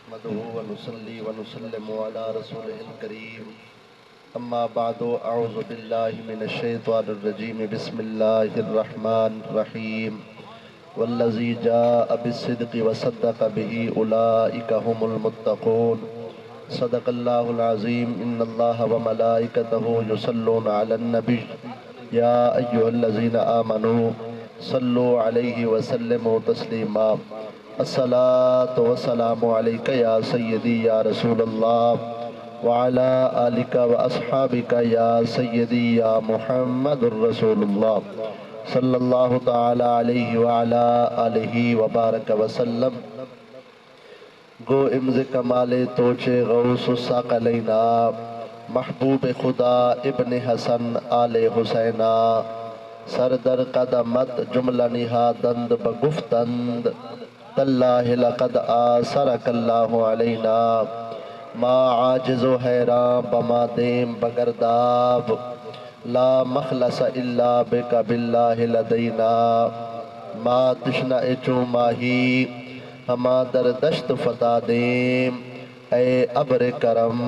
نحمده ونصلي ونسلم على رسوله الكريم أما بعد أعوذ بالله من الشيطان الرجيم بسم الله الرحمن الرحيم والذي جاء بالصدق وصدق به أولئك هم المتقون صدق الله العظيم إن الله وملائكته يصلون على النبي يا أيها الذين آمنوا صلوا عليه وسلموا تسليما الصلاة والسلام عليك يا سيدي يا رسول الله وعلى آلك وأصحابك يا سيدي يا محمد رسول الله صلى الله تعالى عليه وعلى آله وبارك وسلم گو امز کمال توچے غوث الثقلین محبوب خدا ابن حسن آل حسینہ سردر قدمت جملہ نہادند بگفتند تاللہ لقد آثرک اللہ علینا ما عاجز و حیران بما دیم بگرداب لا مخلص الا بک باللہ لدینا ما تشنع چو ماہی ہما در دشت فتح دیم اے ابر کرم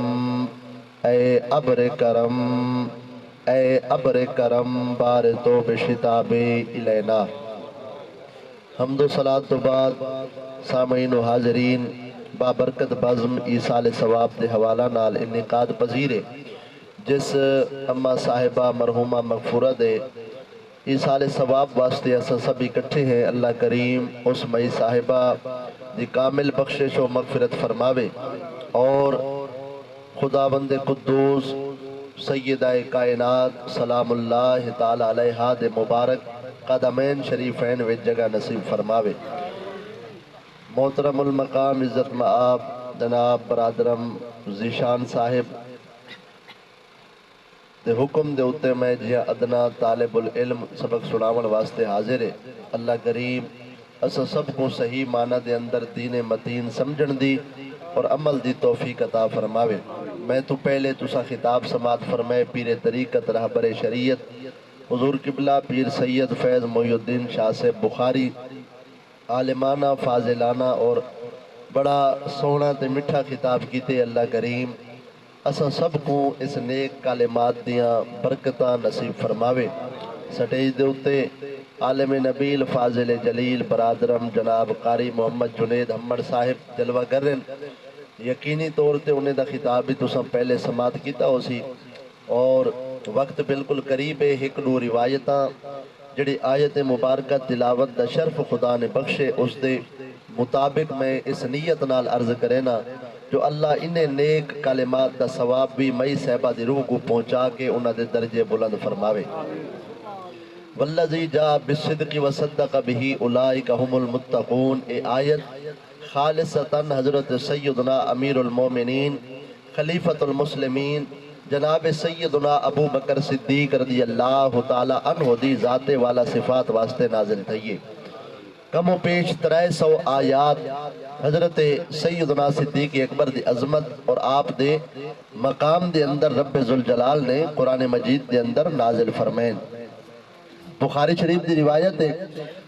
اے ابر کرم اے ابر کرم بار تو بشتاب الینا حمد و صلاة تو بعد سامعین و حاضرین بابرکت بزم ایصال ثواب دے حوالہ نال انعقاد پذیرے جس اما صاحبہ مرحومہ مغفورہ دے ایصال ثواب واسطے اساں سب اکٹھے ہیں اللہ کریم اس مئی صاحبہ دی کامل بخشش و مغفرت فرماوے اور خداوند قدوس سیدہ کائنات سلام اللہ تعالی علیہ دے مبارک قدمین شریفین و جگہ نصیب فرماوے محترم المقام عزت مآب جناب برادرم ذیشان صاحب دے حکم دے اتے میں جہاں ادنا طالب العلم سبق سناون واسطے حاضر ہے اللہ کریم اسا سب کو صحیح معنی دے اندر دین متین سمجھن دی اور عمل دی توفیق عطا فرماوے میں تو پہلے تسا خطاب سماعت فرمائے پیر طریقت رہبر شریعت حضور قبلہ پیر سید فیض محی الدین شاہ سے بخاری عالمانہ فاضلانہ اور بڑا سونا تے مٹھا خطاب کیتے اللہ کریم اساں سب کو اس نیک کلمات دیاں برکتاں نصیب فرماوے سٹیج دے اتے عالم نبیل فاضل جلیل برادرم جناب قاری محمد جنید حمد صاحب جلوہ کرن یقینی طور تے انہیں دا خطاب بھی تو سب پہلے سماعت کیتا ہو سی اور وقت بالکل قریب ہے ایک دو روایتاں جڑی آیت مبارکہ تلاوت دا شرف خدا نے بخشے اس دے مطابق میں اس نیت نال عرض کرینا جو اللہ انہیں نیک کلمات دا ثواب بھی مئی صحبہ دی روح کو پہنچا کے انہ دے درجے بلند فرماوے والذی جا بالصدق وصدق به اولئک هم المتقون اے آیت خالصتاً حضرت سیدنا امیر المومنین خلیفۃ المسلمین جناب سیدنا ابو بکر صدیق رضی اللہ تعالی عنہ دی ذات والا صفات واسطے نازل تھئیے کم و پیش 300 آیات حضرت سیدنا صدیق اکبر دی عظمت اور آپ دے مقام دے اندر رب ذوالجلال نے قرآن مجید دے اندر نازل فرمائیں بخاری شریف دی روایت ہے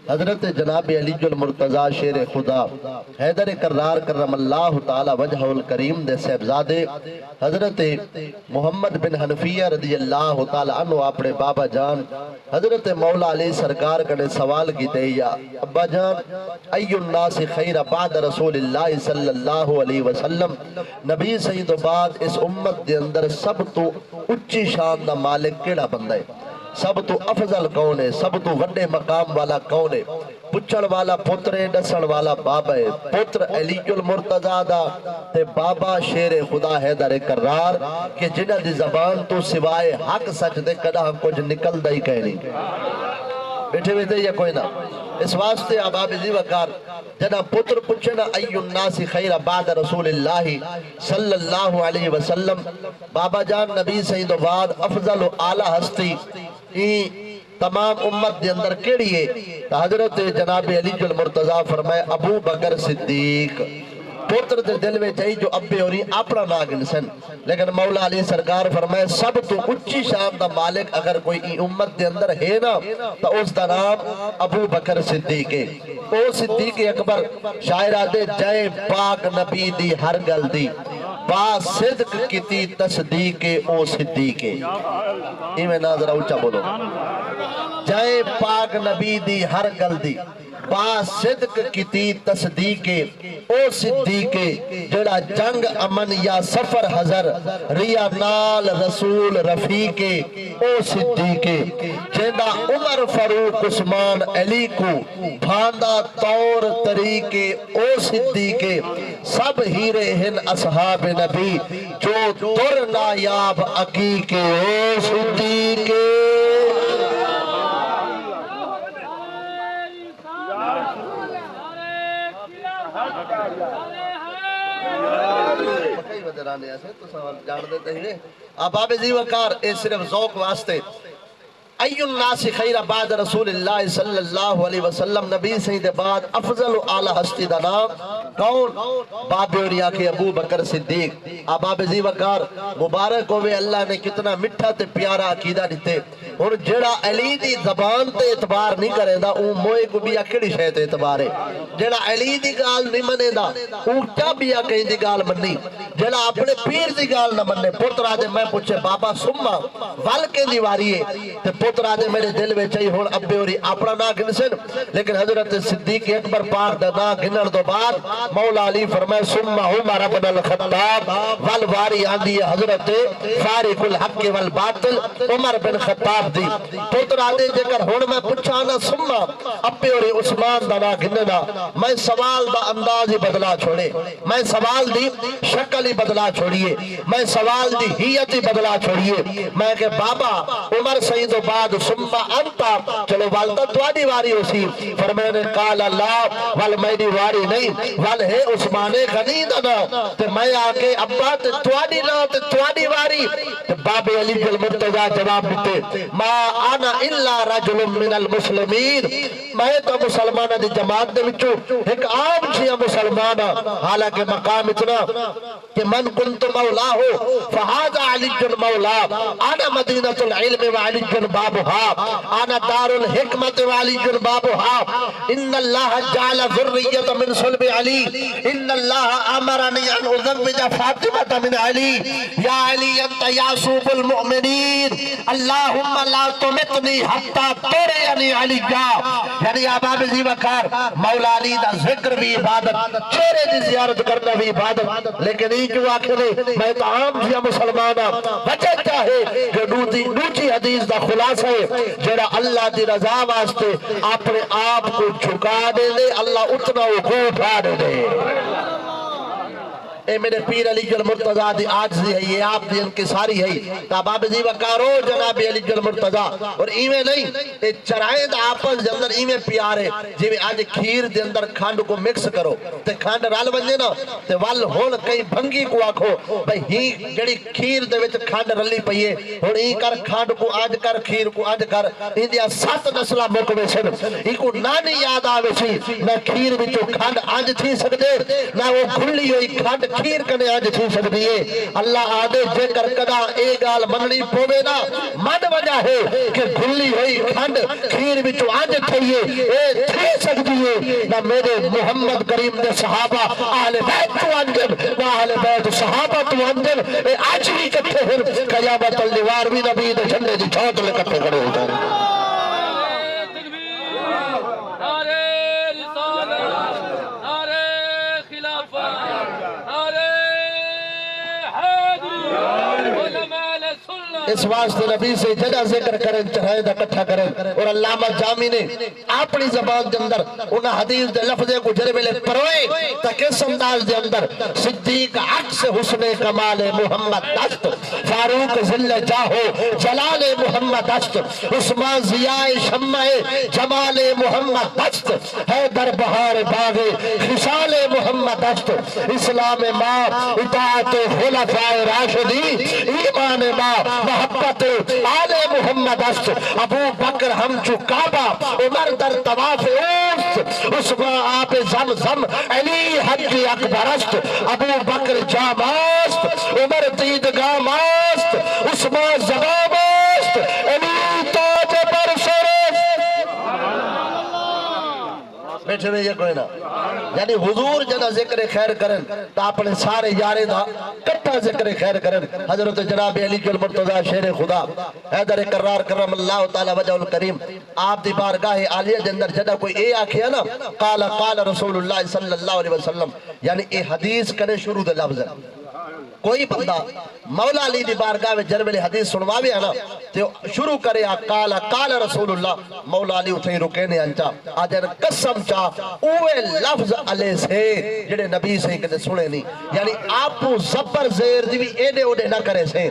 حضرت جناب علی المرتضی شیر خدا حیدر کرار کرم اللہ تعالی وجہ الکریم دے صاحبزادے حضرت محمد بن حنفیہ رضی اللہ تعالی عنہ اپنے بابا جان حضرت مولا علی سرکار کنے سوال کی یا ابا جان ای الناس خیر بعد رسول اللہ صلی اللہ علیہ وسلم نبی سید و بعد اس امت دے اندر سب تو اچھی شان دا مالک کیڑا بندہ ہے سب تو افضل کون ہے سب تو وڈے مقام والا کون ہے پچھڑ والا پترے ڈسڑ والا بابا ہے پتر علی المرتضی دا تے بابا شیر خدا حیدر کرار کہ جنہ دی زبان تو سوائے حق سچ دے کڑا کچھ نکل دا ہی کہنی بیٹھے بیٹھے یا کوئی نہ اس واسطے عباب ذی وقار جنا پتر پچھنا ای الناس خیر بعد رسول اللہ صلی اللہ علیہ وسلم بابا جان نبی سید و بعد افضل و اعلی ہستی تمام امت دے اندر کیڑی ہے حضرت جناب علی المرتضی فرمائے ابو بکر صدیق پوتر دے دل میں چاہی جو ابے اور اپنا نا گنسن لیکن مولا علی سرکار فرمائے سب تو اچھی شان دا مالک اگر کوئی امت دے اندر ہے نا تو اس دا نام ابو بکر صدیق ہے او صدیق اکبر شاعرہ دے جائے پاک نبی دی ہر گل دی با صدق کیتی تصدیق او صدیق ہے میں ناظرہ اچھا بولو جائے پاک نبی دی ہر گل دی با صدق کیتی تصدیق او صدیق جڑا جنگ امن یا سفر حضر ریا نال رسول رفیق او صدیق جیندہ عمر فاروق عثمان علی کو بھاندا طور طریق او صدیق سب ہیرے ہن اصحاب نبی جو در نایاب عقیق او صدیق اباب زی وقار اے صرف ذوق واسطے ای الناس خیر بعد رسول اللہ صلی اللہ علیہ وسلم نبی سید بعد افضل و اعلی ہستی دا نام کون باب اوریا کے ابو بکر صدیق اباب زی وقار مبارک ہوئے اللہ نے کتنا مٹھا تے پیارا عقیدہ دیتے اور جڑا علی دی زبان تے اعتبار نہیں کرے دا اون موئے کو بھی اکڑی شے تے اعتبار ہے جڑا علی دی گال نہیں منے دا اون کیا بھی کہیں دی گال مننی جڑا اپنے پیر دی گال نہ مننے پتر آدے میں پوچھے بابا سما ول کے دیواری ہے تے پتر آدے میرے دل میں چاہیے ہون ابے اوری اپنا نا گنسن لیکن حضرت صدیق اکبر پاک دا نا گنن دو بعد مولا علی فرمائے سما عمر بن الخطاب والواری آندی حضرت فارق الحق والباطل عمر بن خطاب دی پتر آدے جے کر ہون میں پچھانا سما ابے اوری عثمان دا نا گننا میں سوال دا انداز ہی بدلا چھوڑے میں سوال دی شکل ہی بدلا چھوڑیے میں سوال دی ہیت ہی بدلا چھوڑیے میں کہ بابا عمر سید و بعد سما انتا چلو والدہ توڑی واری اسی فرمینے قال اللہ وال میری واری نہیں وال ہے عثمان غنی دنا تے میں آکے ابا تے توڑی نا تے توڑی واری تے باب علی جل مرتضی جواب دیتے ما انا الا رجل من المسلمین میں تو مسلمانہ دی جماعت دے وچوں ایک عام چھیا مسلمانہ حالانکہ مقام اتنا کہ من کنت مولا ہو فہذا علی جن مولا انا مدینہ العلم وعلی جن بابها انا دار الحکمت وعلی جن بابها ان اللہ جعل ذریت من صلب علی ان اللہ امرنی ان ازوج فاطمہ من علی یا علی انت یاسوب المؤمنین اللہم لا تمتنی حتی ترینی علی جا یعنی اباب زی وقار مولا علی دا ذکر بھی عبادت چہرے دی زیارت کرنا بھی عبادت لیکن ہی جو آخر میں تو عام جیا مسلمانہ وجہ چاہے جو دوچی حدیث دا خلاص ہے جڑا اللہ دی رضا واسطے اپنے آپ کو جھکا دے دے اللہ اتنا حقوق آ دے دے اے میرے پیر علی جل مرتضی دی آجزی ہے یہ آپ دی انکساری ہے تاباب زی وکارو جناب علی جل مرتضی اور ایویں نہیں اے چرائیں دا آپس دے اندر ایویں پیارے جی میں آج کھیر دے اندر کھانڈ کو مکس کرو تے کھانڈ رال بنجے نا تے وال ہون کئی بھنگی کو آکھو بھئی ہی جڑی کھیر دے وچ کھانڈ رلی پئیے ہون ہی کر کھانڈ کو آج کر کھیر کو آج کر اندیا 7 نسلہ مکوے سن ہی کو نانی یاد آوے سی نہ کھیر وچو کھانڈ آج تھی سکتے نہ وہ گھلی ہوئی کھانڈ کھیر کنے آج تھی سکتی ہے اللہ آدھے جے کر کدا اے گال مننی پوے نا من وجہ ہے کہ گھلی ہوئی کھانڈ کھیر وچو آج تھئیے اے تھی سکتی ہے نہ میرے محمد کریم دے صحابہ اہل بیت تو انجل نہ اہل بیت صحابہ تو انجل اے آج بھی کتے ہر قیامت النوار بھی نبی دے جھنڈے دی چھوٹ لے کتے کرے ہوتا ہے اس واسطے نبی سے جگہ ذکر کریں چڑھائیں دا کٹھا کریں اور علامہ جامی نے اپنی زبان دے اندر انہا حدیث دے لفظے کو جرے ملے پروئے تاکہ اس انداز دے اندر صدیق عکس حسن کمال محمد دست فاروق ذل جاہو جلال محمد دست عثمان ضیاء شمع جمال محمد دست حیدر بہار باغ خصال محمد دست اسلام ماں اطاعت خلفاء راشدی ایمان ماں محبت آل محمد است، ابو بکر ہم چو کعبہ، عمر در طواف اوست، عثمان آب زمزم، علی حج اکبر است، ابو بکر جام است، عمر دیدگام است، عثمان زباب است، علی تاج بر سر است۔ بیٹھے ہوئے یہ کوئی نہ، یعنی حضور جنہ ذکر خیر کرن تو اپنے سارے یارے دا کٹھا ذکر خیر کرن۔ حضرت جناب علی المرتضی شیر خدا حیدر کرار کرم اللہ تعالی وجہ الکریم آپ دی بارگاہ عالیہ دے اندر جدہ کوئی اے آکھیا نا قال قال رسول اللہ صلی اللہ علیہ وسلم، یعنی اے حدیث کرے شروع دے لفظ ہے۔ کوئی بندہ مولا علی دی بارگاہ میں جنویلے حدیث سنواوے ہے نا تو شروع کرے قال قال رسول اللہ، مولا علی اتھے رکینے انچا آجن قسم چاہ اوے لفظ علیہ سے جڑے نبی سے کدے سنے نہیں، یعنی آپ زبر زیر دی بھی ایڈے اوڈے نہ کرے سے،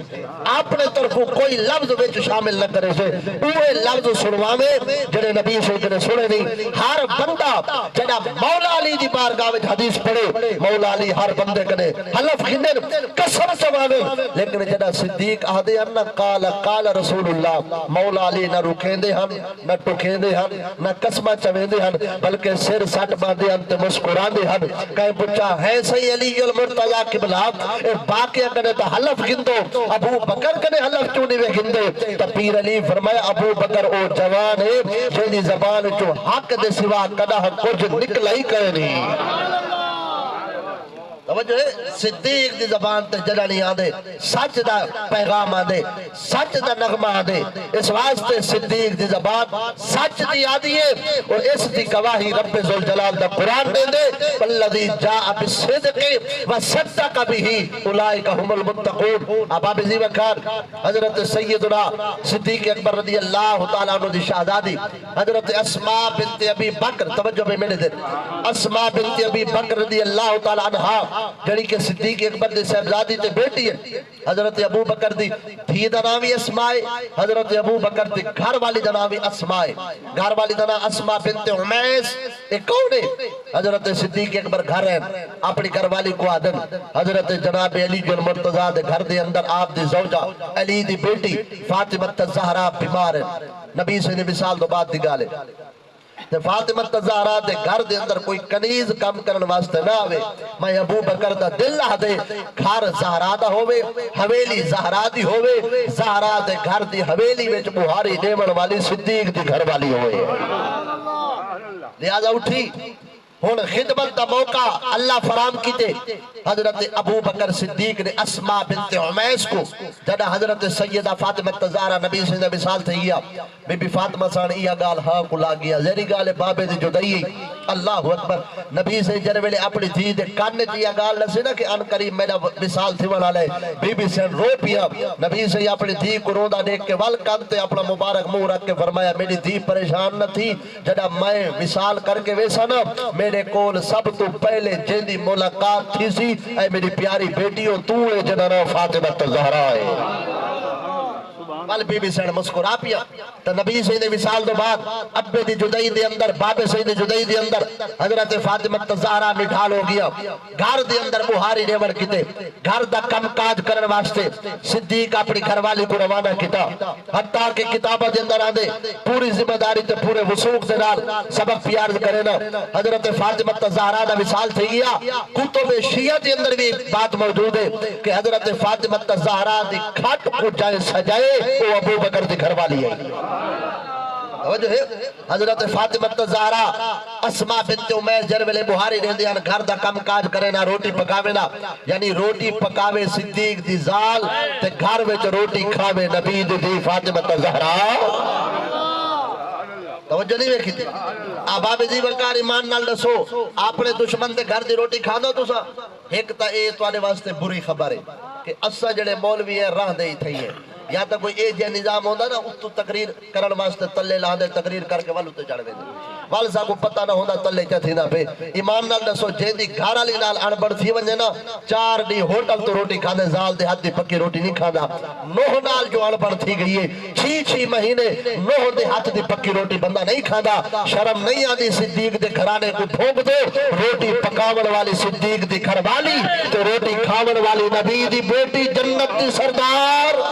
آپ نے طرفوں کوئی لفظ وچ شامل نہ کرے سے، اوے لفظ سنواوے جڑے نبی سے کدے سنے نہیں۔ ہر بندہ جڑا مولا علی دی بارگاہ میں حدیث پڑھے، مولا علی ہر بندے کدے حلف گھندے قسم سواوے، لیکن جڑا صدیق آدھے انہ قال قال رسول اللہ، مولا علی نہ رکھیندے ہن نہ ٹکیندے ہن نہ قسمہ چویندے ہن، بلکہ سر سٹ باندے ہن تے مسکراندے ہن۔ کہیں پوچھا ہے سی علی المرتضی قبلہ اے باقیہ کنے تا حلف گندو، ابو بکر کنے حلف چونی وے گندے، تا پیر علی فرمایا ابو بکر او جوان ہے جیدی زبان چو حق دے سوا کدہ کچھ نکلا ہی کرے نہیں۔ توجہ ہے، صدیق دی زبان تے جڑا نہیں آدھے، سچ دا پیغام آدھے، سچ دا نغمہ آدھے، اس واسطے صدیق دی زبان سچ دی آدھی ہے، اور اس دی گواہی رب ذوالجلال دا قرآن دے دے والذی جاء بالصدق وصدق به اولئک هم المتقون۔ اب زی وقار حضرت سیدنا صدیق اکبر رضی اللہ تعالیٰ عنہ دی شہزادی حضرت اسماء بنت ابی بکر، توجہ میں میرے دن، اسماء بنت ابی بکر رضی اللہ تعالیٰ عنہ جڑی کہ صدیق اکبر دی صاحبزادی تے بیٹی ہے، حضرت ابو بکر دی دھی دا نامی اسماء، حضرت ابو بکر دی گھر والی دا نامی اسماء، گھر والی دا نام اسماء بنت عمیس۔ ایک کون ہے؟ حضرت صدیق اکبر گھر ہے، اپنی گھر والی کو آدن حضرت جناب علی المرتضی دے گھر دے اندر آپ دی زوجہ علی دی بیٹی فاطمہ الزہرا بیمار ہے، نبی سے مثال دو بات دی گالے فاطمہ الزہرا دے گھر دے اندر کوئی کنیز کم کرن واسطے نہ آوے، میں ابو بکر دا دل نہ دے گھر زہرا دا ہووے، حویلی زہرا دی ہووے، زہرا دے گھر دی حویلی وچ بہاری دیون والی صدیق دی گھر والی ہوئے۔ لہذا اٹھی ہون خدمت دا موقع اللہ فرام کیتے، حضرت ابو بکر صدیق نے اسماء بنت عمیس کو جڑا حضرت سیدہ فاطمہ الزہرا نبی سے مثال تھی گیا، بی بی فاطمہ سان یہ گال ہاں کو لا گیا، زیری گال بابے دی جدائی، اللہ اکبر، نبی سے جنویلے اپنی دھی دے کاننے چی یہ گال نسی نا کہ ان قریب میرا مثال تھی والا لے، بی بی سے رو پیا، نبی سے اپنی دھی کو روندہ دیکھ کے ول کانتے اپنا مبارک منہ رکھ کے فرمایا میری دھی پریشان نہ تھی، جڑا میں مثال کر کے ویسا نا میرے کول سب تو پہلے جیندی ملاقات تھی سی، اے میری پیاری بیٹیوں تو اے جنہاں فاطمہ الزہرا ہے۔ وال بی بی سن مسکرا پیا، تو نبی سید مثال دو بعد ابے دی جدائی دے اندر بابے سید جدائی دے اندر حضرت فاطمہ الزہرا نٹھال ہو گیا، گھر دے اندر بہاری نیور کیتے، گھر دا کم کاج کرن واسطے صدیق اپنی گھر والی کو روانہ کیتا، حتیٰ کہ کتابہ دے اندر آندے پوری ذمہ داری تے پورے وسوق دے نال سبق پیار کرے نا، حضرت فاطمہ الزہرا دا مثال تھی گیا۔ کتب شیعہ دے اندر بھی بات موجود ہے کہ حضرت فاطمہ الزہرا دی کھٹ کو جائے سجائے وہ ابو بکر دی گھر والی ہے۔ توجہ ہے، حضرت فاطمہ الزہرا اسماء بنت عمیس جنویلے بہاری رہندے ہیں، گھر دا کم کاج کرے نا، روٹی پکاوے نا، یعنی روٹی پکاوے صدیق دی زال تے گھر وچ روٹی کھاوے نبی دی فاطمہ الزہرا۔ توجہ نہیں ویکھی تھی آباب جی وقار ایمان نال دسو اپنے دشمن دے گھر دی روٹی کھاندو تسا، ایک تا اے تواڈے واسطے بری خبر ہے کہ اسا جڑے مولوی ہیں راہ دے تھئی ہے، یا تا کوئی اے جے نظام ہوندا نا اس تو تقریر کرن واسطے تلے لاندے تقریر کر کے ولو تے چڑھ ویندے، وال صاحب کو پتہ نہ ہوندا تلے چا تھیندا پے۔ ایمان نال دسو جیندی گھر والی نال انبڑ تھی ونجے نا 4 ڈی ہوٹل تو روٹی کھاندے، زال دے ہاتھ دی پکی روٹی نہیں کھاندا۔ نوح نال جو انبڑ تھی گئی ہے 6 مہینے نوح دے ہاتھ دی پکی روٹی بندہ نہیں کھاندا، شرم نہیں آندی صدیق دے گھرانے کو پھونک دو، روٹی پکاون والی صدیق دی گھر والی تو روٹی کھاون والی نبی دی بیٹی جنت دی سردار۔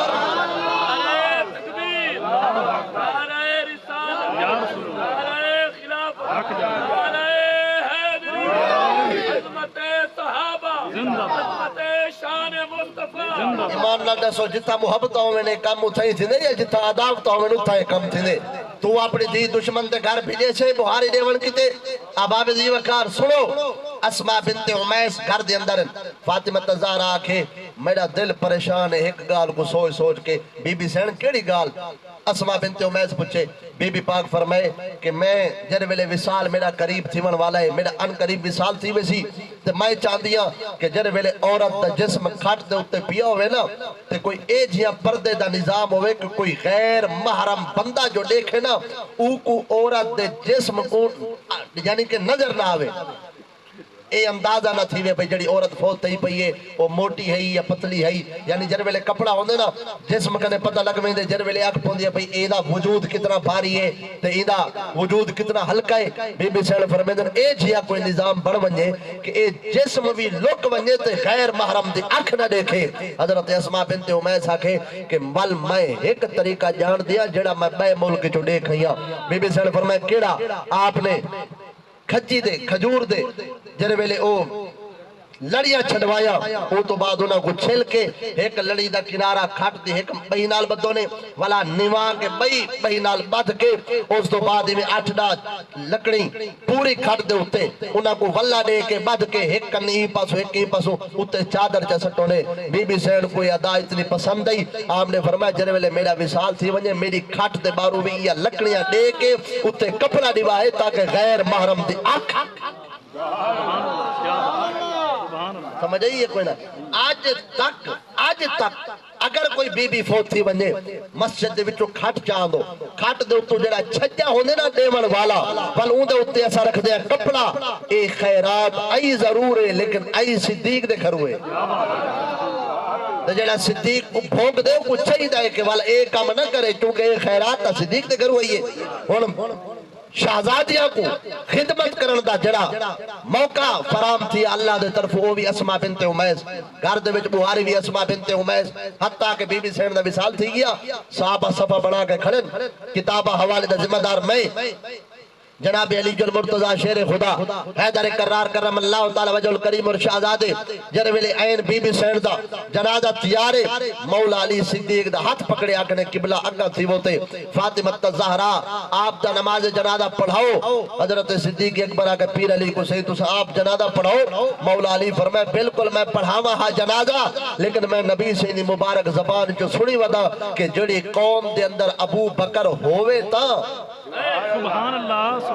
ایمان نال دسو جتھا محبت ہووے کم اتھے ہی تھیندے یا جتھا عداوت ہووے اتھا کم تھیندے تو اپنی دی دشمن تے گھر بھیجے سے بہاری دیون کیتے اباب دی وقار سنو اسماء بنت عمیس گھر دے اندر فاطمہ الزہرا آکھے میرا دل پریشان ہے ایک گال کو سوچ سوچ کے بی بی سین کیڑی گال اسماء بنت عمیس پوچھے بی بی پاک فرمائے کہ میں جر ویلے وصال میرا قریب تھیون والا ہے میرا ان قریب وصال تھی ویسی تے میں چاندیاں کہ جر ویلے عورت دا جسم کھٹ دے اتے پیا ہوئے نا تے کوئی ایجیاں پردے دا نظام ہوئے کہ کوئی غیر محرم بندہ جو دیکھے نا او کو عورت دے جسم کو یعنی کہ نظر نہ آوے اے اندازہ نہ تھی وے جڑی عورت فوت تھی پئیے وہ موٹی ہے یا پتلی ہے یعنی جر ویلے کپڑا ہوندے نا جسم کنے پتہ لگ ویندے جر ویلے اکھ پوندی بھئی اے دا وجود کتنا بھاری ہے تے اے دا وجود کتنا ہلکا ہے بی بی سین فرمیندن اے جیا کوئی نظام بڑھ ونجے کہ اے جسم بھی لک ونجے تے غیر محرم دی اکھ نہ دیکھے حضرت اسماء بنت عمیس آکھے کہ ول میں ایک طریقہ جان دیا جڑا میں بے ملک چوں دیکھیاں بی بی سین فرمائے کیڑا آپ نے کھجی دے کھجور دے جر ویلے او لڑیاں چھڑوایا او تو بعد انہاں کو چھل کے ایک لڑی دا کنارہ کھٹ دی ایک بہی نال بدو نے والا نیوان کے بہی نال بدھ کے اس تو بعد میں 8 لکڑی پوری کھٹ دے ہوتے انہاں کو ولا دے کے بدھ کے ایک کنی پاسو ایک پاسو اتے چادر چا سٹو نے بی بی سین کوئی ادا اتنی پسند آئی آپ نے فرمایا جر ویلے میرا وصال تھی ونجے میری کھٹ دے بارو بھی یا لکڑیاں دے کے اتے کپڑا دیوائے تاکہ غیر محرم دی آنکھ سمجھ آئیے کوئی نا آج تک اگر کوئی بی بی فوت تھی ونجے مسجد دے وچوں کھٹ چاندو کھٹ دے اتو جڑا چھجا ہوندے نا دیون والا پل اون دے اتے ایسا رکھ دیا کپڑا اے خیرات ای ضرور ہے لیکن ای صدیق دے گھر ہوئے جڑا صدیق کو بھونک دے کو چاہیے ہے کہ والا اے کام نہ کرے چونکہ اے خیرات تا صدیق دے گھر ہوئی ہے شہزادیاں کو خدمت کرن دا جڑا موقع فرام تھی اللہ دے طرف وہ بھی اسماء بنت عمیس گھر دے وچ بہاری بھی اسماء بنت عمیس حتیٰ کہ بی بی سین دا وصال تھی گیا صحابہ صفحہ بنا کے کھڑن کتابہ حوالے دا ذمہ دار میں جناب علی جل مرتضی شیر خدا حیدر کرار کرم اللہ تعالی وجہ الکریم اور شہزادے جر ویلے عین بی بی سین دا جنازہ تیارے مولا علی صدیق دا ہاتھ پکڑے آکنے قبلہ اگا تھی ہوتے فاطمہ الزہرا آپ دا نماز جنازہ پڑھاؤ حضرت صدیق اکبر آکے پیر علی کو سہی تو آپ جنازہ پڑھاؤ مولا علی فرمائے بالکل میں پڑھاوا ہاں جنازہ لیکن میں نبی سے مبارک زبان جو سنی ودا کہ جڑی قوم دے اندر ابو بکر ہوئے تا سبحان اللہ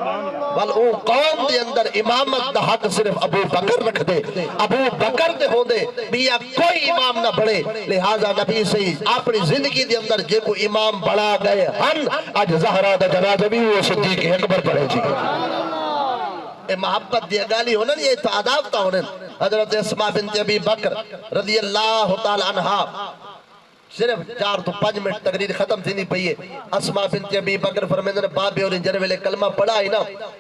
بل او قوم دے اندر امامت دا حق صرف ابو بکر رکھ دے ابو بکر دے ہوں دے بیا کوئی امام نہ بڑھے لہذا نبی سے اپنی زندگی دے اندر جے کو امام بڑھا گئے ہن آج زہرہ دا جنازہ بھی وہ صدیق اکبر پڑھے جی اے محبت دیا گالی ہونا نہیں یہ تعداوتا ہونا حضرت اسماء بنت ابی بکر رضی اللہ تعالی عنہ صرف 4 تو 5 منٹ تقریر ختم تھی نہیں پئیے اسماء بنت ابی بکر فرمیندن بابے اور جر ویلے کلمہ پڑھا ہی نا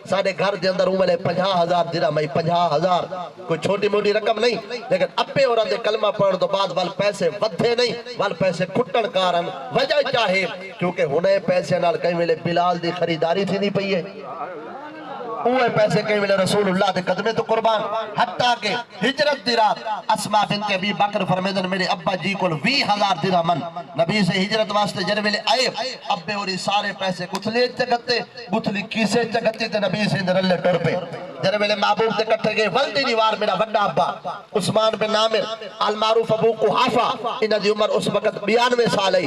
سارے گھر دے اندر اوے 50,000 درہم ہے 50,000 کوئی چھوٹی موٹی رقم نہیں لیکن اپے اور دے کلمہ پڑھن تو بعد وال پیسے ودھے نہیں وال پیسے کٹن کارن وجہ چاہے کیونکہ ہنے پیسے نال کہیں ویلے بلال دی خریداری تھی نہیں پئیے اوہ پیسے کہیں ملے رسول اللہ دے قدمے تو قربان حتیٰ کہ ہجرت دی رات اسماء بنت ابی بکر فرمیدن میرے ابا جی کو 20,000 درہم نبی سے ہجرت واسطے جر ویلے آئے ابے اور سارے پیسے گتھلے چگتے گتھلی کیسے چگتے تے نبی سے نرلے ٹر پہ جر ویلے محبوب دے کٹھے گئے ولدی نیوار میرا وڈا ابا عثمان بن عامر المعروف ابو قحافہ انہ دی عمر اس وقت 92 سال ہے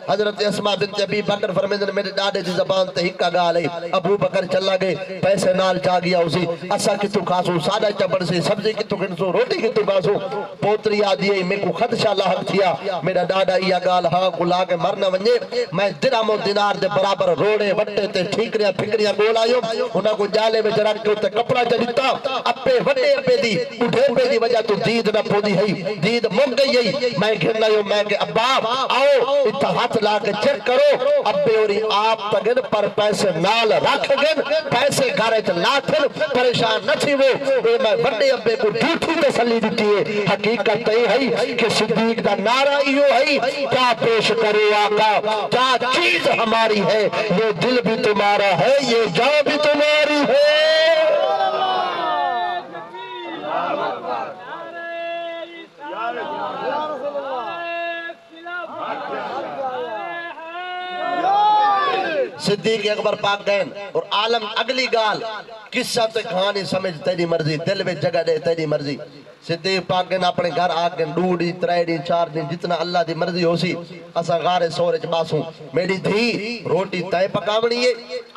حضرت اسماء بنت ابی بکر فرمیدن میرے ڈاڈے دی زبان تے ہکا گال ہے ابو بکر چلا گئے پیسے نال چاہ گیا اسی اسا کتو کھاسو سادہ چبڑ سے سبزی کتو کنسو روٹی کتو کھاسو پوتری آدھی ہے میں کو خدشہ لاحق تھیا میرا ڈاڈا یا گال ہاں کو لا کے مرنا ونجے میں درہم و دینار دے برابر روڑے وٹے تے ٹھیکریاں پھکریاں گول آئیو انہاں کو جالے میں جرک کے تے کپڑا چلیتا اپے وٹے اپے دی اٹھے پہ دی وجہ تو دید نہ پودی ہے دید مک گئی ہے میں گھرنا یوں میں کہ ابا آؤ اتھا ہاتھ لا کے چیک کرو ابے اوری آپ تگن پر پیسے نال رکھ گن پیسے گھارے چلا تھن پریشان نہ تھی وہ میں بڑے ابے کو ڈھوٹھی تسلی دیتی ہے حقیقت یہ ہے کہ صدیق دا نعرہ یہ ہے کیا پیش کرے آقا کیا چیز ہماری ہے یہ دل بھی تمہارا ہے یہ جان بھی تمہاری ہے صدیق اکبر پاک گئن اور عالم اگلی گال قصہ تے کہانی سمجھ تیری مرضی دل میں جگہ دے تیری مرضی صدیق پاک گئن اپنے گھر آگئن 2 ڈی 3 ڈی 4 ڈی جتنا اللہ دی مرضی ہو سی اسا غار سور چ باسوں میری دھی روٹی تے پکاونی ہے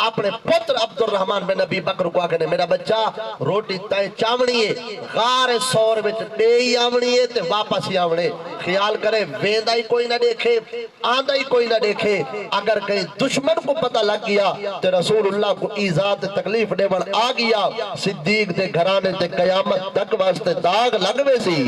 اپنے پتر عبد الرحمن بن ابی بکر کو آکھنے میرا بچہ روٹی تے چاونی ہے غار سور وچ ڈے آونی ہے تے واپس ہی آونے خیال کرے ویندا ہی کوئی نہ دیکھے آندا ہی کوئی نہ دیکھے اگر کہیں دشمن کو پتہ لگ گیا تے رسول اللہ کو ایذا تے تکلیف دیون آ گیا صدیق دے گھرانے تے قیامت تک واسطے داغ لگوے سی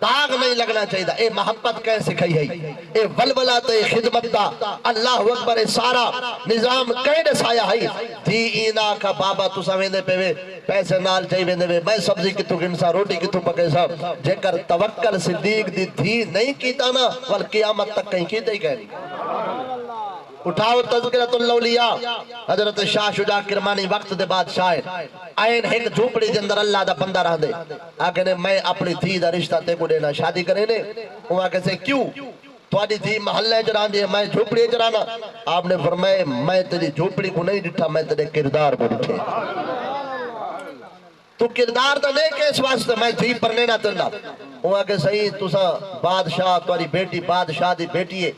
داغ نہیں لگنا چاہیے اے محبت کہیں سکھائی ہے اے ولولہ تے خدمت دا اللہ اکبر سارا نظام کہیں دسایا ہے تھی اینا کا بابا تو سویندے پہ پیسے نال چاہی ویندے پہ میں سبزی کتو گنسا روٹی کتو پکے سا جے کر توکل صدیق دی تھی نہیں کیتا نا ول قیامت تک کہیں کیتا ہی کہہ اٹھاؤ تذکرۃ الاولیاء حضرت شاہ شجاع کرمانی وقت دے بادشاہ آئین ایک جھوپڑی دے اندر اللہ دا بندہ رہ دے آگے نے میں اپنی دھی دا رشتہ تے کو دینا شادی کرے نے وہ آگے سے کیوں تو آدھی دھی محلہ جران دی میں جھوپڑی جرانا آپ نے فرمائے میں تیری جھوپڑی کو نہیں ڈٹھا میں تیرے کردار کو ڈٹھے تو کردار دا نہیں کہ اس واسطے میں دھی پرنے نہ تندہ وہ آگے صحیح تو سا بادشاہ تواری بیٹی بادشاہ دی بیٹی ہے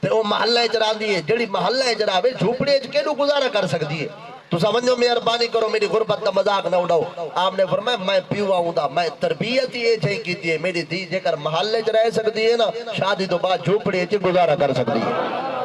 تے او محلہ اجران دیئے جڑی محلہ اجراوے جھوپڑے اج کینو گزارا کر سکتی ہے تو سمجھو مہربانی کرو میری غربت دا مذاق نہ اڑاؤ آپ نے فرمایا میں پیوا ہوں دا میں تربیت یہ چاہی کیتی ہے میری دی جے کر محلے اج رہ سکتی ہے نا شادی تو بعد جھوپڑے اج گزارا کر سکتی ہے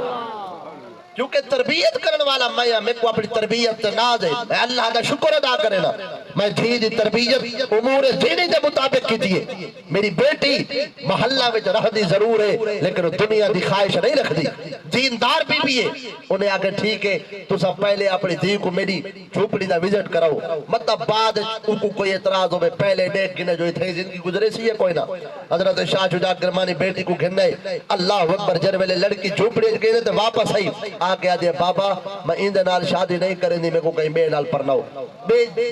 کیونکہ تربیت کرنے والا میں کو اپنی تربیت ناز ہے میں اللہ کا شکر ادا کرے نا میں دھی دی تربیت امور دینی دے مطابق کی دیئے میری بیٹی محلہ میں رہ دی ضرور ہے لیکن دنیا دی خواہش نہیں رکھ دی دیندار بھی ہے انہیں آگے ٹھیک ہے تو سب پہلے اپنی دھی کو میری جھوپڑی دا وزٹ کراؤ مطلب بعد ان کو کوئی اعتراض ہو پہلے دیکھ گنے جو اتھے زندگی گزرے سی ہے کوئی نہ حضرت شاہ شجاع کرمانی بیٹی کو گھننے اللہ اکبر جرویلے لڑکی جھوپڑی گئے تھے واپس آئی آگے آدھے بابا میں اندے نال شادی نہیں کریں دی میں کو کہیں بے نال پڑھنا ہو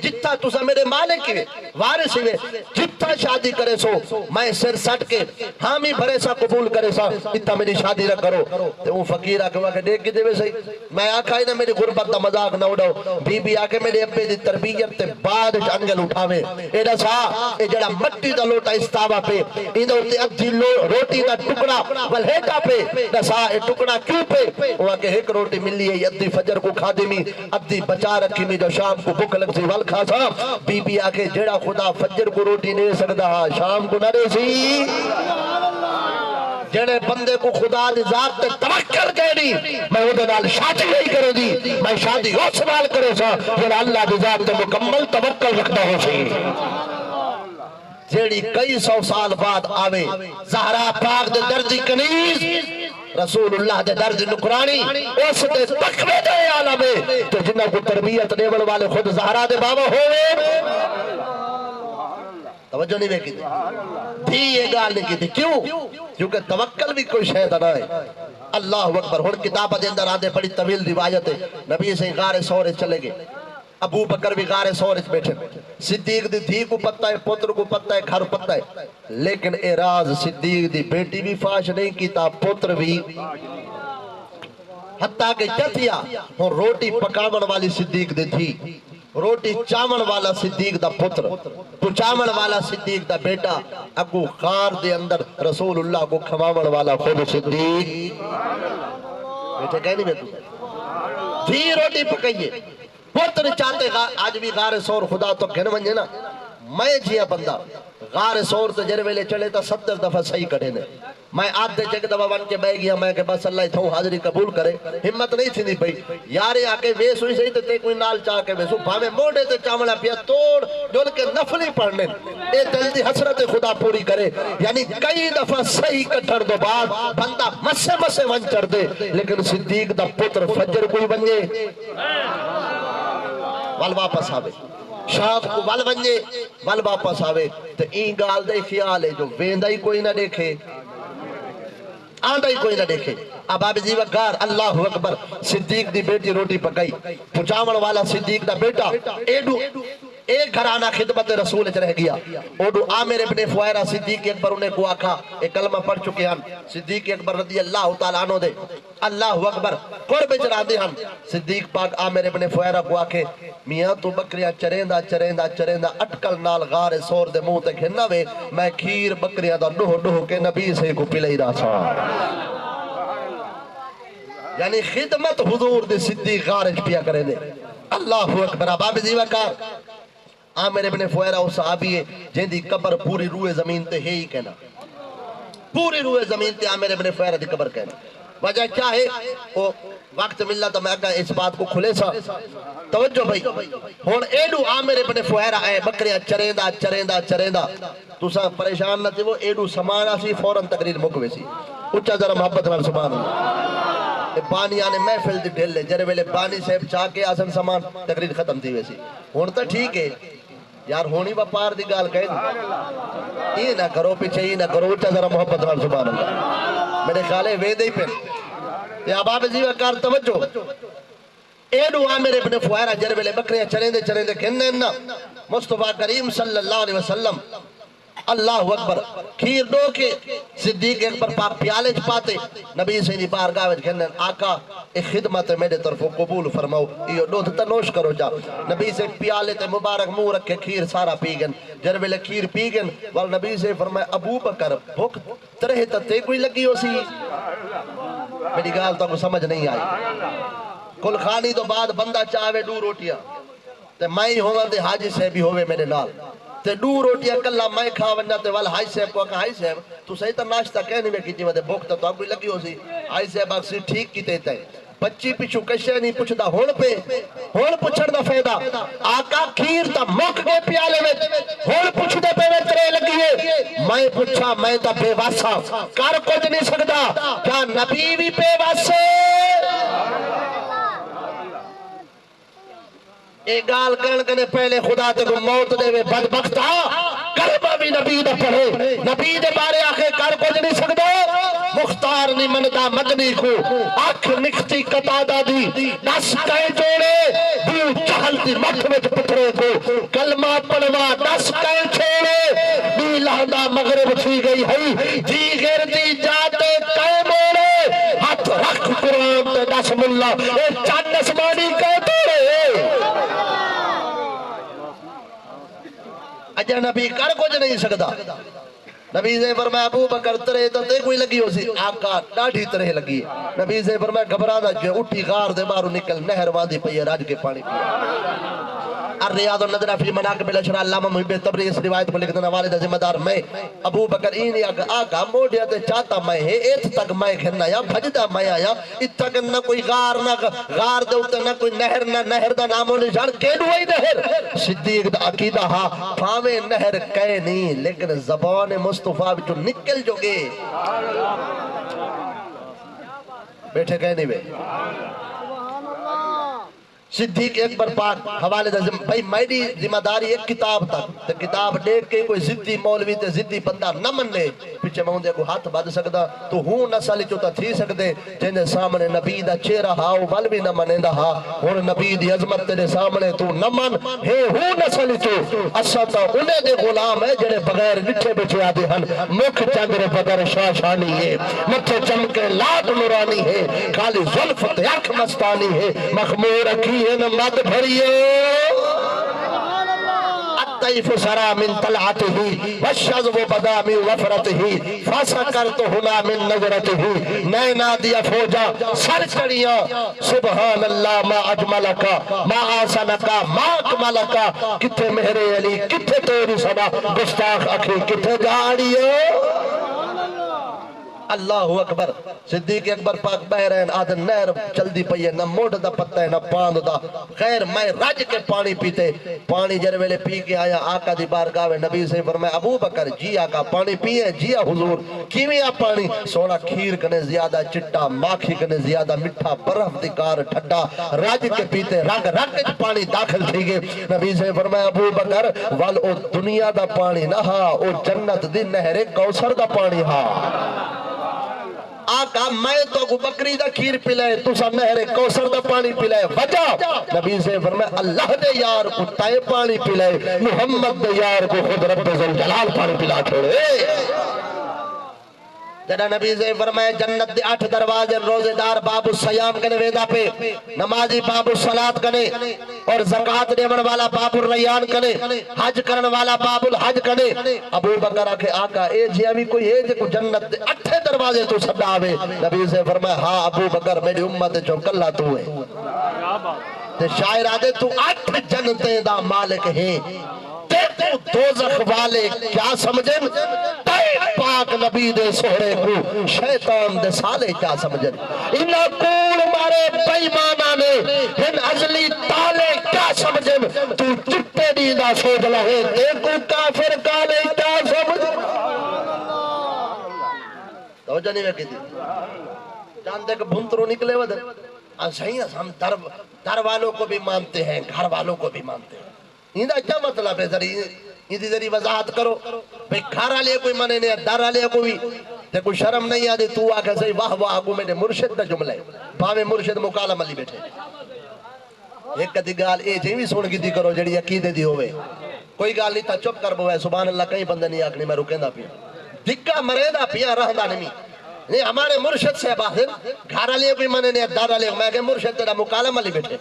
جتا تُسا میرے مالک کے وارث ہوئے جتا شادی کرے سو میں سر سٹ کے حامی بھرے سا قبول کرے سا اتنا میری شادی نہ کرو تے وہ فقیر آکے وہاں کے دیکھ کے دے وے صحیح میں آکھا ہی نا میری غربت دا مذاق نہ اڑاؤ بی بی آکے میرے ابے دی تربیت تے بعد انگل اٹھاوے اے دا سا اے جڑا مٹی دا لوٹا استاوا پہ اندھے ہوتے ادھی روٹی دا ٹکڑا والہیٹا پہ دا سا اے ٹکڑا کیوں پہ وہاں کے ایک روٹی ملی ہے ادھی فجر کو کھا دی می ادھی بچا رکھی می جو شام کو بھوک لگ سی ول کھا سا بی بی آکے جڑا خدا فجر کو روٹی نہیں سکتا شام کو نہ دے سی جڑے بندے کو خدا دی ذات تے توکل کہنی میں وہ نال شادی نہیں کرے دی میں شادی ہو سوال کرے سا جڑا اللہ دی ذات تے مکمل توکل رکھتا ہو سی جیڑی کئی سو سال بعد آوے زہرا پاک دے درجی کنیز رسول اللہ دے درج نکرانی اس دے تقوی دے عالمے تو جنہ کو تربیت دیول والے خود زہرا دے بابا ہوئے توجہ نہیں کی تھی یہ گال نہیں کی تھی کیوں کیونکہ توکل بھی کوئی شہدہ نہ ہے اللہ اکبر ہن کتاب دے اندر آدھے بڑی طویل روایت ہے نبی سے غار سور چلے گئے ابو بکر بھی غار سور بیٹھے صدیق دی دھی کو پتہ ہے پتر کو پتہ ہے گھر پتہ ہے لیکن اے راز صدیق دی بیٹی بھی فاش نہیں کیتا پتر بھی حتیٰ کہ جتیا ہوں روٹی پکاون والی صدیق دی تھی روٹی چاون والا صدیق دا پتر تو چاون والا صدیق دا بیٹا اگو غار دے اندر رسول اللہ کو کھواون والا خود صدیق بیٹھے کہہ نہیں بیٹھو دھی روٹی پکائیے پتر چاہتے آج بھی غار سور خدا تو گھن ونجے نا میں جیا بندہ غار سور تو جر ویلے چلے تا 70 دفعہ صحیح کڑے نے میں آدھے جگ دفعہ ون کے بہ گیا میں کہ بس اللہ تھوں حاضری قبول کرے ہمت نہیں تھی نہیں پئی یارے آکے ویس ہوئی صحیح تے کوئی نال چاہ کے ویسو بھاوے موڑے تے چاولا پیا توڑ ڈول کے نفلی پڑھنے اے دل دی حسرت خدا پوری کرے یعنی کئی دفعہ صحیح کٹھر دو بعد بندہ مسے ون چڑھ دے لیکن صدیق دا پتر فجر کوئی بنجے وال واپس آوے شام کو وال بنجے وال واپس آوے تو این گال دے خیال ہے جو ویندہ ہی کوئی نہ دیکھے آندہ ہی کوئی نہ دیکھے اب آپ جیوہ گار اللہ اکبر صدیق دی بیٹی روٹی پکائی پچاون والا صدیق دا بیٹا ایڈو ایک گھرانہ خدمت رسول چ رہ گیا اوڈو عامر ابن فہیرہ صدیق اکبر انہیں کو آکھا ایک کلمہ پڑھ چکے ہیں صدیق اکبر رضی اللہ تعالیٰ عنہ دے اللہ اکبر قرب چرا دے ہم صدیق پاک عامر ابن فہیرہ کو آکھے میاں تو بکریاں چریندہ چریندہ چریندہ اٹکل نال غار سور دے منہ تے گھننا وے میں کھیر بکریاں دا ڈوہ ڈوہ کے نبی سے کو پلئی رہا سا یعنی خدمت حضور دے صدیق غارج پیا کرے دے اللہ اکبر اباب زیوہ کا عامر ابن فہیرہ وہ صحابی ہے جن دی قبر پوری روئے زمین تے ہے ہی کہنا پوری روئے زمین تے عامر ابن فہیرہ دی قبر کہنا وجہ کیا ہے وہ وقت ملنا تو میں کہا اس بات کو کھلے سا توجہ بھائی ہون ایڈو عامر ابن فہیرہ اے بکریاں چریندہ چریندہ چریندہ تو سا پریشان نہ تھے وہ ایڈو سمانا سی فوراں تقریر مکوے سی اچھا ذرا محبت نال سبحان اللہ بانی آنے محفل دی ڈھل لے جرے ویلے بانی صاحب چاہ کے آسن سامان تقریر ختم تھی ویسی ہون تا ٹھیک ہے یار ہونی وپار دی گال کہیں یہ نہ کرو پیچھے یہ نہ کرو اچھا ذرا محبت نال سبحان اللہ میرے خیال ہے ویدے ہی پہ یا باب زیوہ کار توجہ ایڈو عامر ابن فہیرہ جرے ویلے بکریاں چریندے چریندے کہنے نا مصطفیٰ کریم صلی اللہ علیہ وسلم اللہ اکبر کھیر دو کے صدیق اکبر پاک پیالے چپاتے نبی سینی بارگاہ وچ کہنے آقا ایک خدمت میرے طرف قبول فرماؤ یہ دو تنوش کرو جا نبی سے پیالے تے مبارک منہ رکھے کھیر سارا پی گن جر ویلے کھیر پی گن وال نبی سے فرمائے ابو بکر بھوک ترہ تے کوئی لگی ہو سی میری گال تو کو سمجھ نہیں آئی کل خانی تو بعد بندہ چاہوے دو روٹیاں تے میں ہوواں دے حاجی سے بھی ہوئے میرے نال تے دو روٹیاں کلا میں کھا ونجا تے وال حاج صاحب کو کہا حاج صاحب تو صحیح تا ناشتہ کہنے میں کیجی ودے بھوکتا تو کوئی لگی ہو سی حاج صاحب اکسی ٹھیک کی تے تے بچی پیچھو کشے نہیں پوچھدا ہون پہ ہون پوچھڑ دا فائدہ آقا کھیر تا مک گئے پیالے میں ہون پوچھدے پہ میں ترے لگی ہے میں پوچھا میں تا بے واسا کر کچھ نہیں سکدا کیا نبی بھی بے واسے ایک گال کرن کنے پہلے خدا تے کو موت دے وے بدبختا کربہ بھی نبی دے پڑھے نبی دے بارے آخے کر کچھ نہیں سکتا مختار نہیں مندا مدنی کو آنکھ نکھتی قطادہ دی دس کہیں جوڑے دیو چہل دی مٹھ میں پترے کو کلمہ پڑھوا دس کہیں چھوڑے دی لہدہ مغرب تھی گئی ہے جی غیر دی جاتے کہیں موڑے ہاتھ رکھ قرآن تے دس ملا اے چند اسمانی کہیں توڑے اجا نبی کر کچھ نہیں سکتا نبی سے فرمایا ابو بکر ترے تو تے کوئی لگی ہو سی آقا ڈاڑھی ترے لگی نبی سے فرمایا گھبرا دا جو اٹھی غار دے بارو نکل نہر واندی پئی راج کے پانی پیا الریاض النظرہ فی مناقب الاشراء علامہ محب تبری اس روایت کو لکھنا والدہ ذمہ دار میں ابو بکر اینی آقا موڑیا تے چاہتا میں ہے ایت تک میں کھننا یا بھجدہ میں آیا ات تک نہ کوئی غار نہ غار دے ہوتے نہ کوئی نہر نہ نہر دا نام و نشان کیڑو ہوئی نہر صدیق دا عقیدہ ہاں پھاوے نہر کہے نہیں لیکن زبان مصطفیٰ جو نکل جو گے بیٹھے کہے نہیں بے صدیق اکبر پاک حوالے دا بھائی میری ذمہ داری ایک کتاب تک تے کتاب دیکھ کے کوئی زدی مولوی تے زدی بندہ نہ من لے پیچھے میں اندے کو ہاتھ بد سکدا تو ہوں نسل چوتا تھی سکدے جن سامنے نبی دا چہرہ ہاؤ ول بھی نہ منیندا ہا ہن نبی دی عظمت تیرے سامنے تو نہ من ہے ہوں نسل چو اسا تا انہیں دے غلام ہے جڑے بغیر نٹھے بچے آدے ہن مکھ چندر بدر شاشانی ہے مٹھے چمکے لات نورانی ہے کالی زلف تے اکھ مستانی ہے مخمور اکھی مد بھریے الطیف سرا من طلعته والشذب بدا من وفرته فسکرت هنا من نظرته نینا دیا فوجا سر چڑیا سبحان اللہ ما اجملکا ما آسنکا ما اکملکا کتے مہر علی کتے تیری صدا گستاخ اکھی کتے جاڑیے اللہ اکبر صدیق اکبر پاک بہرین آدھن نہر چل دی پئی ہے نہ موڑ دا پتہ ہے نہ پاند دا خیر میں رج کے پانی پیتے پانی جر ویلے پی کے آیا آقا دی بارگاہ نبی سے فرمایا ابو بکر جی آقا پانی پیئے جی حضور کیویں آ پانی سونا کھیر کنے زیادہ چٹا ماکھی کنے زیادہ مٹھا برف دی کار ٹھڈا رج کے پیتے رگ رگ وچ پانی داخل تھی گئے نبی سے فرمایا ابو بکر ول او دنیا دا پانی نہ ہا او جنت دی نہر کوثر دا پانی ہا آقا میں تو کو بکری دا کھیر پلائے تسا نہر کوثر دا پانی پلائے وجہ نبی سے فرمایا اللہ دے یار کو تائے پانی پلائے محمد دے یار کو خود رب ذوالجلال پانی پلا چھوڑے جڑا نبی سے فرمایا جنت دے 8 دروازے روزے دار باب الصیام کنے ویدا پہ نمازی باب الصلاۃ کنے اور زکات دیون والا باب الریان کنے حج کرن والا باب الحج کنے ابو بکر آکھے آقا اے جی ابھی کوئی ہے جو جنت دے 8 دروازے تو سدا آوے نبی سے فرمایا ہاں ابو بکر میری امت چوں کلا تو ہے تے شاعر آدے تو 8 جنتیں دا مالک ہے تے تو دوزخ والے کیا سمجھن پاک نبی دے سہرے کو شیطان دے سالے کیا سمجھن انہا کول مارے بیمانہ نے ہن ازلی تالے کیا سمجھن تو چٹے دیدہ سوچ لہے دیکھو کافر کالے کیا سمجھن تو جانی میں کی دی جانتے کہ بھنتروں نکلے ودن صحیح ہے ہم در والوں کو بھی مانتے ہیں گھر والوں کو بھی مانتے ہیں یہ کیا مطلب ہے ذریعہ ذریعہ وضاحت کرو بھئی گھر آلے کوئی منے نہیں در آلے کوئی تے کوئی شرم نہیں آدھی تو آکھا صحیح واہ واہ آگو میرے مرشد دا جملہ ہے باہمیں مرشد مکالم علی بیٹھے ایک کدی گال اے جیوی سون کی دی کرو جڑی عقیدے دی ہوئے کوئی گال نہیں تا چپ کر بوئے سبحان اللہ کہیں بندہ نہیں آکھنی میں رکیں دا پیا دکھا مریدہ پیا رہندا نہیں ہمارے مرشد سے باہر گھر آلے کوئی منے نہیں در آلے میں کہ مرشد تیرا مکالم علی بیٹھے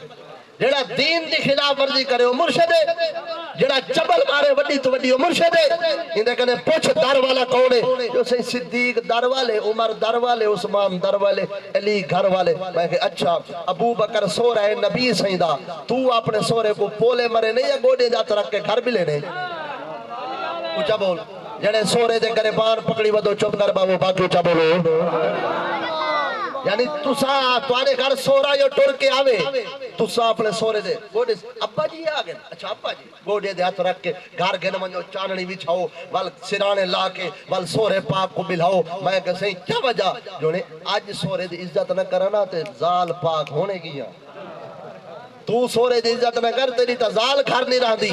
جڑا دین دی خلاف ورزی کرے وہ مرشد ہے جڑا چبل مارے وڈی تو وڈی وہ مرشد ہے اندھے کہنے پوچھ در والا کون ہے جو سے صدیق در والے عمر در والے عثمان در والے علی گھر والے میں کہ اچھا ابو بکر سو رہے نبی سیدہ تو اپنے سورے کو پولے مرے نہیں یا گوڑے جاتا رکھ کے گھر بھی لینے اچھا بول جڑے سورے دے کرے بان پکڑی ودو چپ کر باو باقی اچھا بولو یعنی تسا توانے گھر سورا یا ٹر کے آوے تسا اپنے سورے دے گوڑے ابا جی آگئے اچھا ابا جی گوڑے دے ہاتھ رکھ کے گھر گھن منجو چاننی بچھاؤ وال سرانے لا کے وال سورے پاک کو بلھاؤ میں کہتے ہیں کیا وجہ جو نے آج سورے دے عزت نہ کرنا تے زال پاک ہونے گیا تو سورے دے عزت نہ کر تیری تا زال گھر نہیں رہا دی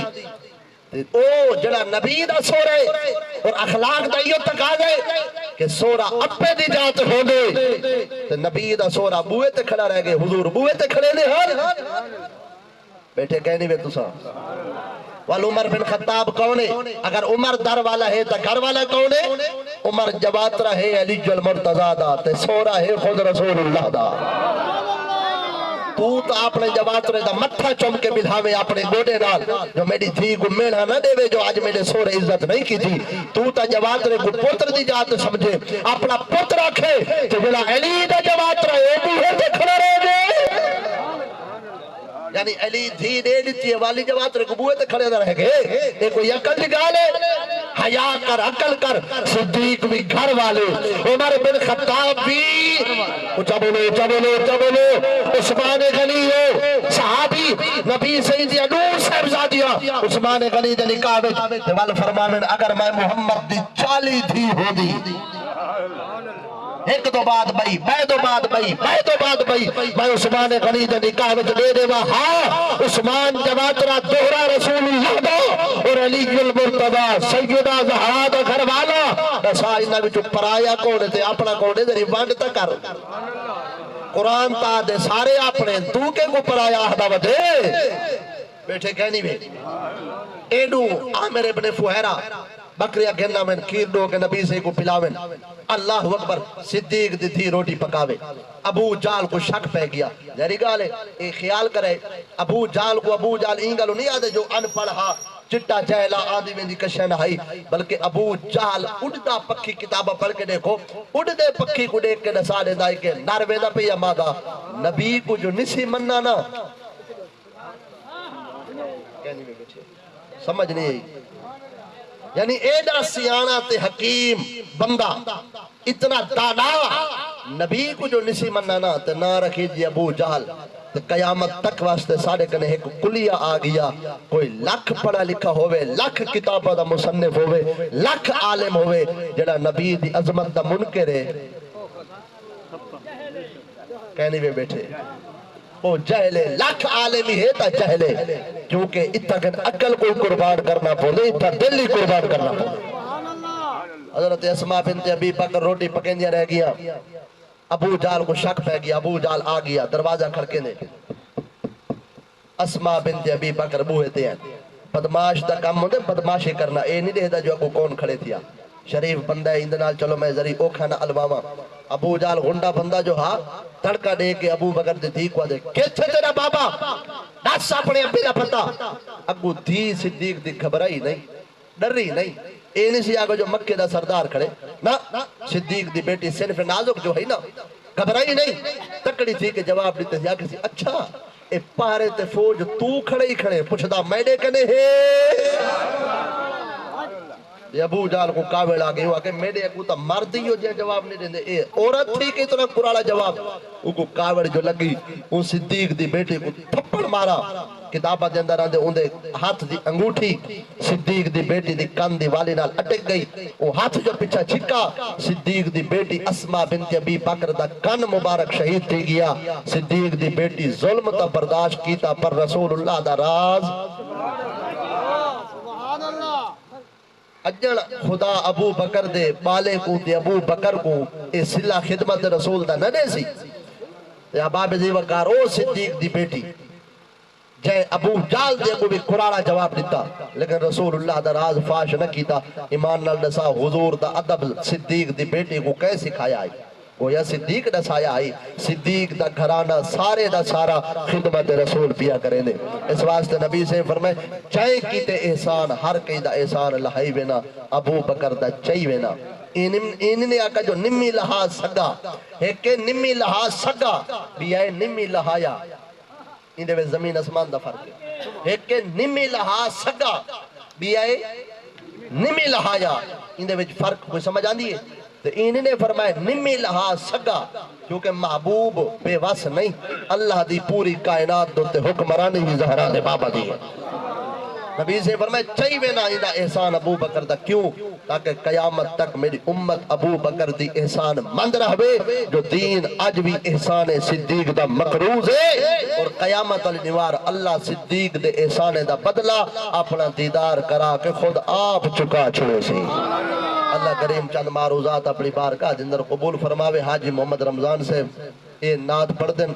او جڑا نبی دا سورے اور اخلاق دا یہ تقاضے کہ سورا اپنے دی جات ہو گئے تو نبی دا سورا بوئے تے کھڑا رہ گئے حضور بوئے تے کھڑے لے ہر بیٹھے کہنی بے تسا وال عمر بن خطاب کون ہے اگر عمر در والا ہے تو گھر والا کون ہے عمر جواترہ ہے علی المرتضی دا تے سورا ہے خود رسول اللہ دا تو اپنے جواترے دا متھا چوم کے بلھاوے اپنے گوڑے نال جو میری دھی کو میڑھا نہ دے جو آج میرے سورے عزت نہیں کی تھی تو تا جواترے کو پتر دی جات سمجھے اپنا پتر رکھے تو بلا علی دا جواترہ اے بھی ہے تے کھڑا رہ دے یعنی علی دھی دے دیتی ہے والی جواترے کو بوئے تے کھڑے رہ گئے ایک کوئی عقل نگالے حیا کر عقل کر صدیق بھی گھر والے عمر بن خطاب بھی اچھا بولو عثمان غنی ہو صحابی نبی سیدی انور صاحب زادیہ عثمان غنی دے نکاح وچ ول فرمانن اگر میں محمد دی 40 دھی ہو دی ایک دو بعد بھئی بے دو بعد بھئی میں عثمان غنی دے نکاح وچ دے دے ہاں عثمان جواترہ دوہرا رسول اللہ دا اور علی المرتضی سیدہ زہرا دا گھر والا دسا انہاں وچ پرایا کوڑے تے اپنا کوڑے دے ونڈ تا کر قرآن تا دے سارے اپنے تو کے کو پرایا آہدہ ودے بیٹھے کہنی بھی ایڈو عامر ابن فہیرہ بکریہ گھننا میں کھیر ڈو کے نبی سے کو پلاویں اللہ اکبر صدیق دی تھی روٹی پکاوے ابو جال کو شک پہ گیا جہری گالے ایک خیال کرے ابو جال اینگلو نہیں آدھے جو ان پڑھا چٹا جہلا آدھی میں دی کشن آئی بلکہ ابو جال اڑدا پکھی کتابہ پڑھ کے دیکھو اڑدے پکھی کو دیکھ کے نسا دے دائی کے ناروے دا پہ یا مادہ نبی کو جو نسی مننا نا سمجھ نہیں ہے یعنی ایڈا سیانہ تے حکیم بندہ اتنا دانا نبی کو جو نسی مننا تے نہ رکھی جی ابو جہل تے قیامت تک واسطے ساڑے کنے ایک کلیہ آگیا کوئی لکھ پڑھا لکھا ہوئے لکھ کتابہ دا مصنف ہوئے لکھ عالم ہوئے جڑا نبی دی عظمت دا منکر ہے کہنی میں بیٹھے وہ جہلے لکھ عالمی ہے تا جہلے کیونکہ اتنا عقل کو قربان کرنا پولے اتنا دل ہی قربان کرنا پولے حضرت اسماء بنت ابی بکر روٹی پکیں دیا رہ گیا ابو جال کو شک پہ گیا، ابو جال آ گیا، دروازہ کھڑکے نے، اسما بنت ابی بکر بوہے تے ہیں، بدماش دا کام ہوندے بدماشی کرنا، اے نہیں دیکھدا جو اگو کون کھڑے تھیا، شریف بندہ ہے اندنال چلو میں ذری او کھانا الواما۔ ابو جال غنڈا بندہ جو ہاں تڑکا دے کے ابو بکر دے دھی کو دے کیتھے تیرا بابا دس اپنے ابی دا پتا، اگو دھی صدیق دی گھبرائی نہیں ڈری نہیں، اے نہیں سی آگو جو مکے دا سردار کھڑے نا، صدیق دی بیٹی صنف نازک جو ہے نا گھبرائی نہیں، تکڑی تھی کہ جواب دیتے تھیا کسی اچھا اے پارے تے فوج تو کھڑے ہی کھڑے پوچھدا میڈے کنے ہے، یہ ابو جال کو کاوڑ آگئے ہوا کہ میڈے اگو تا مردی ہو جائے جواب نہیں دیندے، اے عورت تھی کہ اتنا قرآن جواب، ان کو کاوڑ جو لگی ان صدیق دی بیٹی کو تھپڑ مارا، کتابہ دے اندر آندے ان دے ہاتھ دی انگوٹھی صدیق دی بیٹی دی کان دی والی نال اٹک گئی، وہ ہاتھ جو پچھا چھکا، صدیق دی بیٹی اسما بنت ابی بکر دا کان مبارک شہید تھی گیا، صدیق دی بیٹی ظلم تا برداشت کیتا پر رسول اللہ دا راز اجڑ خدا ابو بکر دے بالے کو دے ابو بکر کو اے صلح خدمت رسول دا نہ دے سی یا باب زی وقار او صدیق دی بیٹی جائے ابو جال دے کو بھی قرآن جواب دیتا، لیکن رسول اللہ دا راز فاش نہ کیتا، ایمان نال دسا حضور دا ادب صدیق دی بیٹی کو کیسے سکھایا ہے، گویا صدیق دسایا ہے، صدیق دا گھرانہ سارے دا سارا خدمت رسول پیا کریں دے، اس واسطے نبی سے فرمائے چاہے کیتے احسان ہر کئی دا احسان لہائی وینا، ابو بکر دا چاہی وینا، انہی آکا جو نمی لحاظ سگا ایک نمی لحاظ سگا بھی آئے نمی لہایا، اندھے میں زمین اسمان دا فرق ہے، ایک نمی لحاظ سگا بھی آئے نمی لہایا، اندھے میں فرق کوئی سمجھ آندھی ہے، تو انہی نے فرمائے نمی لحاظ سگا کیونکہ محبوب بے وس نہیں، اللہ دی پوری کائنات دوتے حکمرانی ہی زہران بابا دی ہے، نبی سے فرمائے چاہی وینا اندہ احسان ابو بکر دا کیوں تاکہ قیامت تک میری امت ابو بکر دی احسان مند رہوے، جو دین آج بھی احسان صدیق دا مقروض ہے، اور قیامت علی نوار اللہ صدیق دے احسان دا بدلہ اپنا دیدار کرا کہ خود آپ چکا چھوڑے سی۔ اللہ کریم چند معروضات اپنی بارگاہ اندر قبول فرماوے، حاجی محمد رمضان سے یہ نعت پڑھ دیں